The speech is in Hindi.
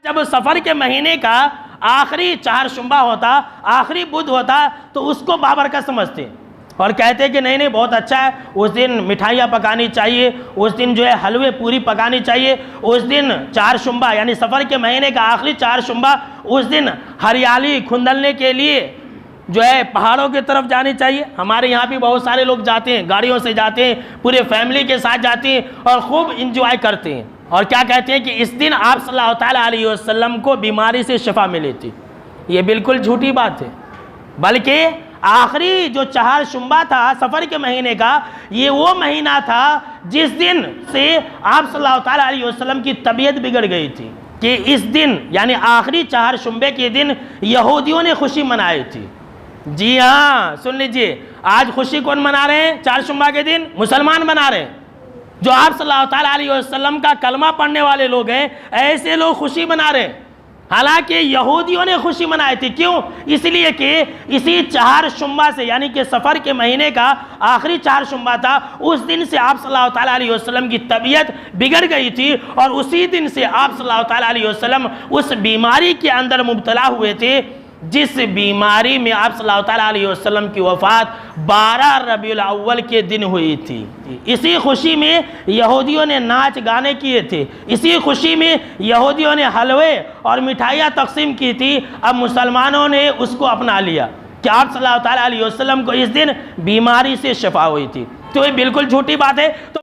जब सफ़र के महीने का आखिरी चारशुम्बा होता, आखिरी बुध होता, तो उसको बाबरकत समझते और कहते हैं कि नहीं नहीं बहुत अच्छा है, उस दिन मिठाइयाँ पकानी चाहिए, उस दिन जो है हलवे पूरी पकानी चाहिए, उस दिन चारशुम्बा यानी सफ़र के महीने का आखिरी चारशुम्बा, उस दिन हरियाली खुंदलने के लिए जो है पहाड़ों की तरफ जानी चाहिए। हमारे यहाँ भी बहुत सारे लोग जाते हैं, गाड़ियों से जाते हैं, पूरे फैमिली के साथ जाते हैं और खूब इंजॉय करते हैं। और क्या कहते हैं कि इस दिन आप सल्लल्लाहु ताला अलैहि वसल्लम को बीमारी से शिफा मिली थी। ये बिल्कुल झूठी बात है, बल्कि आखिरी जो चारशुम्बा था सफ़र के महीने का, ये वो महीना था जिस दिन से आप सल्लल्लाहु ताला अलैहि वसल्लम की तबीयत बिगड़ गई थी कि इस दिन यानी आखिरी चारशुम्बे के दिन यहूदियों ने खुशी मनाई थी। जी हाँ, सुन लीजिए, आज खुशी कौन मना रहे हैं? चारशुम्बा के दिन मुसलमान मना रहे हैं। जो आप सल्लल्लाहु ताला अलैहि वसल्लम का कलमा पढ़ने वाले लोग हैं, ऐसे लोग खुशी मना रहे हैं। हालांकि यहूदियों ने खुशी मनाई थी। क्यों? इसलिए कि इसी चारशुम्बा से यानी कि सफ़र के महीने का आखिरी चारशुम्बा था, उस दिन से आप सल्लल्लाहु ताला अलैहि वसल्लम की तबीयत बिगड़ गई थी और उसी दिन से आप सल्लल्लाहु ताला अलैहि वसल्लम उस बीमारी के अंदर मुब्तला हुए थे जिस बीमारी में आप सल्लल्लाहु ताला अलैहि वसल्लम की वफ़ात 12 रबीउल अव्वल के दिन हुई थी। इसी खुशी में यहूदियों ने नाच गाने किए थे, इसी खुशी में यहूदियों ने हलवे और मिठाइयाँ तकसीम की थी। अब मुसलमानों ने उसको अपना लिया कि आप सल्लल्लाहु ताला अलैहि वसल्लम को इस दिन बीमारी से शिफा हुई थी। तो ये बिल्कुल झूठी बात है। तो